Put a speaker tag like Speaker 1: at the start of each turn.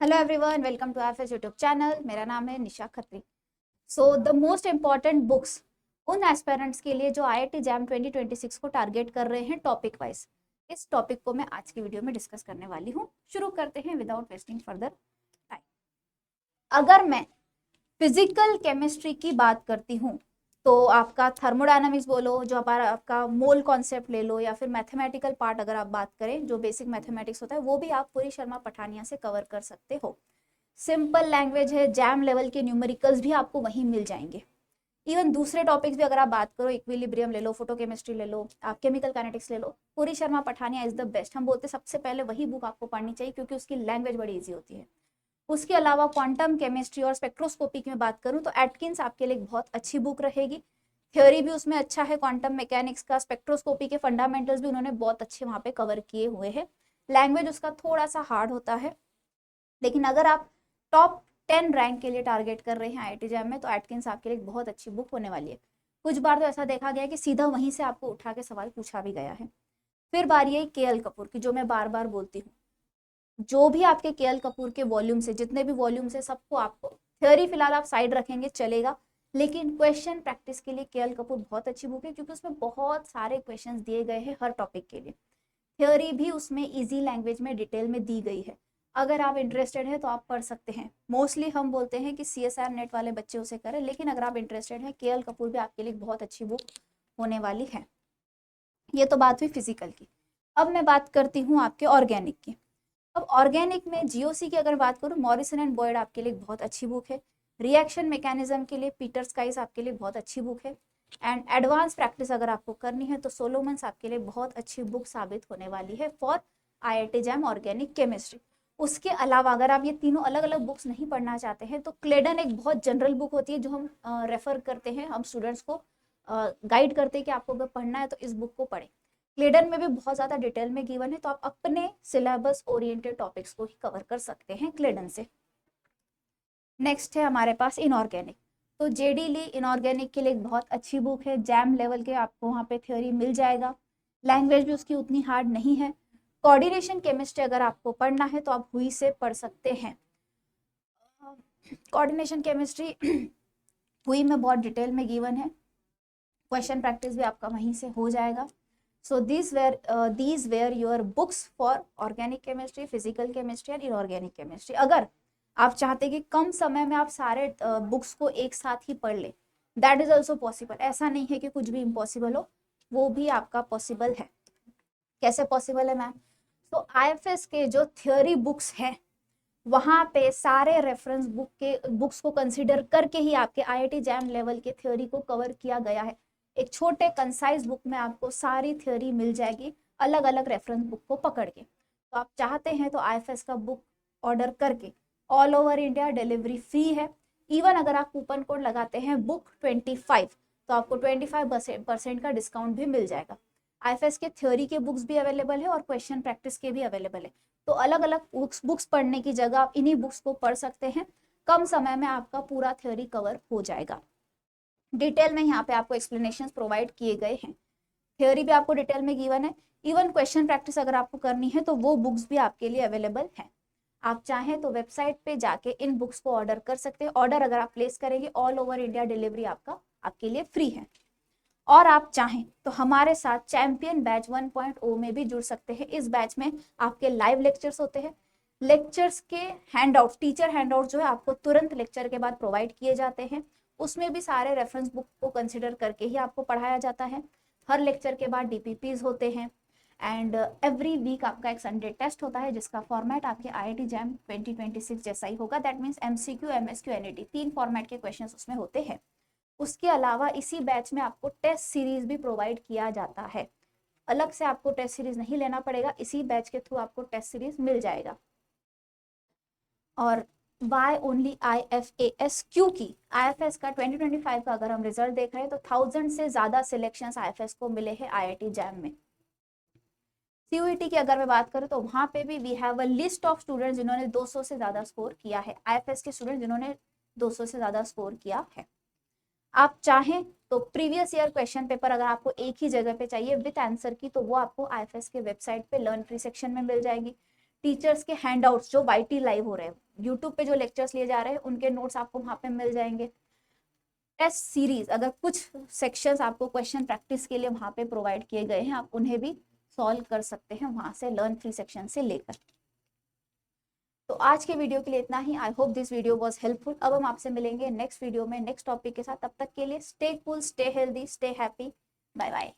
Speaker 1: Hello everyone, welcome to IFS YouTube channel. मेरा नाम है Nisha Khatri. The most important books उन एस्पिरेंट्स के लिए जो आईआईटी जैम 2026 को टारगेट कर रहे हैं टॉपिक वाइज, इस टॉपिक को मैं आज की वीडियो में डिस्कस करने वाली हूँ। शुरू करते हैं विदाउट वेस्टिंग फर्दर टाइम। अगर मैं फिजिकल केमिस्ट्री की बात करती हूँ तो आपका थर्मोडायनामिक्स बोलो, जो हमारा आपका मोल कॉन्सेप्ट ले लो, या फिर मैथमेटिकल पार्ट अगर आप बात करें जो बेसिक मैथमेटिक्स होता है, वो भी आप पूरी शर्मा पठानिया से कवर कर सकते हो। सिंपल लैंग्वेज है, जैम लेवल के न्यूमेरिकल्स भी आपको वहीं मिल जाएंगे। इवन दूसरे टॉपिक्स भी अगर आप बात करो, इक्विलिब्रियम ले लो, फोटोकेमिस्ट्री ले लो, आप केमिकल काइनेटिक्स ले लो, पूरी Sharma Pathania is the best. हम बोलते सबसे पहले वही बुक आपको पढ़नी चाहिए क्योंकि उसकी लैंग्वेज बड़ी ईजी होती है। उसके अलावा क्वांटम केमिस्ट्री और स्पेक्ट्रोस्कोपी की मैं बात करूं तो एटकिंस आपके लिए एक बहुत अच्छी बुक रहेगी। थ्योरी भी उसमें अच्छा है, क्वांटम मैकेनिक्स का, स्पेक्ट्रोस्कोपी के फंडामेंटल्स भी उन्होंने बहुत अच्छे वहां पे कवर किए हुए हैं। लैंग्वेज उसका थोड़ा सा हार्ड होता है, लेकिन अगर आप टॉप 10 रैंक के लिए टारगेट कर रहे हैं आईआईटी जैम में तो एटकिंस आपके लिए एक बहुत अच्छी बुक होने वाली है। कुछ बार तो ऐसा देखा गया है कि सीधा वहीं से आपको उठा के सवाल पूछा भी गया है। फिर बारी है केएल कपूर की, जो मैं बार बार बोलती हूँ। जो भी आपके केएल कपूर के वॉल्यूम से, जितने भी वॉल्यूम से, सबको आपको थ्योरी फिलहाल आप साइड रखेंगे चलेगा, लेकिन क्वेश्चन प्रैक्टिस के लिए केएल कपूर बहुत अच्छी बुक है क्योंकि उसमें बहुत सारे क्वेश्चंस दिए गए हैं हर टॉपिक के लिए। थ्योरी भी उसमें इजी लैंग्वेज में डिटेल में दी गई है। अगर आप इंटरेस्टेड हैं तो आप पढ़ सकते हैं। मोस्टली हम बोलते हैं कि सीएसआर नेट वाले बच्चे उसे करें, लेकिन अगर आप इंटरेस्टेड हैं, केएल कपूर भी आपके लिए बहुत अच्छी बुक होने वाली है। ये तो बात हुई फिजिकल की। अब मैं बात करती हूँ आपके ऑर्गेनिक की। अब ऑर्गेनिक में जीओसी की अगर बात करूँ, मॉरिसन एंड बॉयड आपके लिए बहुत अच्छी बुक है। रिएक्शन मैकेनिज्म के लिए पीटर स्काइस आपके लिए बहुत अच्छी बुक है। एंड एडवांस प्रैक्टिस अगर आपको करनी है तो सोलोमन्स आपके लिए बहुत अच्छी बुक साबित होने वाली है for IIT jam organic chemistry. उसके अलावा अगर आप ये तीनों अलग अलग बुक्स नहीं पढ़ना चाहते हैं तो क्लेडन एक बहुत जनरल बुक होती है जो हम रेफर करते हैं, हम स्टूडेंट्स को गाइड करते हैं कि आपको अगर पढ़ना है तो इस बुक को पढ़ें। क्लेडन में भी बहुत ज़्यादा डिटेल में गिवन है, तो आप अपने सिलेबस ओरिएंटेड टॉपिक्स को ही कवर कर सकते हैं क्लेडन से। नेक्स्ट है हमारे पास इनऑर्गेनिक। तो जेडी ली इनऑर्गेनिक के लिए एक बहुत अच्छी बुक है, जैम लेवल के आपको वहाँ पे थ्योरी मिल जाएगा। लैंग्वेज भी उसकी उतनी हार्ड नहीं है। कोऑर्डिनेशन केमिस्ट्री अगर आपको पढ़ना है तो आप हुई से पढ़ सकते हैं। कोऑर्डिनेशन केमिस्ट्री हुई में बहुत डिटेल में गिवन है, क्वेश्चन प्रैक्टिस भी आपका वहीं से हो जाएगा। So these were your books for organic chemistry, physical chemistry and inorganic chemistry। अगर आप चाहते कि कम समय में आप सारे बुक्स को एक साथ ही पढ़ ले, दैट इज ऑल्सो पॉसिबल। ऐसा नहीं है कि कुछ भी इम्पॉसिबल हो, वो भी आपका पॉसिबल है। कैसे पॉसिबल है मैम? तो आईएफएस के जो थ्योरी बुक्स हैं वहां पे सारे रेफरेंस बुक्स को कंसीडर करके ही आपके आईआईटी जैम लेवल के थ्योरी को कवर किया गया है। एक छोटे कंसाइज बुक में आपको सारी थ्योरी मिल जाएगी, अलग अलग रेफरेंस बुक को पकड़ के। तो आप चाहते हैं तो आईएफएस का बुक ऑर्डर करके all over India delivery free है। इवन अगर आप कूपन कोड लगाते हैं बुक 25 तो आपको 25% का डिस्काउंट भी मिल जाएगा। आईएफएस के थ्योरी के बुक्स भी अवेलेबल है और क्वेश्चन प्रैक्टिस के भी अवेलेबल है। तो अलग अलग बुक्स पढ़ने की जगह आप इन्हीं बुक्स को पढ़ सकते हैं। कम समय में आपका पूरा थ्योरी कवर हो जाएगा। डिटेल में यहाँ पे आपको एक्सप्लेनेशंस प्रोवाइड किए गए हैं, थ्योरी भी आपको डिटेल में गिवन है। इवन क्वेश्चन प्रैक्टिस अगर आपको करनी है तो वो बुक्स भी आपके लिए अवेलेबल है। आप चाहें तो वेबसाइट पे जाके इन बुक्स को ऑर्डर कर सकते हैं। ऑर्डर अगर आप प्लेस करेंगे ऑल ओवर इंडिया डिलीवरी आपके लिए फ्री है। और आप चाहें तो हमारे साथ चैंपियन बैच 1.0 में भी जुड़ सकते हैं। इस बैच में आपके लाइव लेक्चर्स होते हैं। लेक्चर्स के हैंडआउट, टीचर हैंडआउट जो है आपको तुरंत लेक्चर के बाद प्रोवाइड किए जाते हैं। उसमें भी सारे रेफरेंस बुक को कंसिडर करके ही आपको पढ़ाया जाता है। हर लेक्चर के बाद डीपीपीज होते हैं। एंड एवरी वीक आपका एक संडे टेस्ट होता है जिसका फॉर्मेट आपके आईआईटी जैम 2026 जैसा ही होगा। That means MCQ, MSQ, NET, 3 format के क्वेश्चंस उसमें होते हैं। उसके अलावा इसी बैच में आपको टेस्ट सीरीज भी प्रोवाइड किया जाता है। अलग से आपको टेस्ट सीरीज नहीं लेना पड़ेगा, इसी बैच के थ्रू आपको टेस्ट सीरीज मिल जाएगा। और वाई ओनली IFAS? क्योंकि IFS का 2025 का अगर हम रिजल्ट देख रहे हैं तो 1000 से ज्यादा सिलेक्शन IFS को मिले हैं आईआईटी जैम में। CUET की अगर मैं बात करूं तो वहां पे भी we have a list of students जिन्होंने 200 से ज्यादा स्कोर किया है। IFS के स्टूडेंट जिन्होंने 200 से ज्यादा स्कोर किया है। आप चाहें तो प्रीवियस ईयर क्वेश्चन पेपर अगर आपको एक ही जगह पे चाहिए विद आंसर की, तो वो आपको आईएफएस के वेबसाइट पे लर्न फ्री सेक्शन में मिल जाएगी। टीचर्स के हैंडआउट्स जो वाईटी लाइव हो रहे हैं, यूट्यूब पे जो लेक्चर्स लिए जा रहे हैं उनके नोट्स आपको वहाँ पे मिल जाएंगे। टेस्ट सीरीज, अगर कुछ सेक्शंस आपको क्वेश्चन प्रैक्टिस के लिए वहाँ पे प्रोवाइड किए गए हैं, आप उन्हें भी सॉल्व कर सकते हैं वहाँ से, लर्न फ्री सेक्शन से लेकर। तो आज के वीडियो के लिए इतना ही। I hope this video was helpful. अब हम आपसे मिलेंगे नेक्स्ट वीडियो में नेक्स्ट टॉपिक के साथ। तब तक के लिए stay cool, stay healthy, stay happy. Bye bye.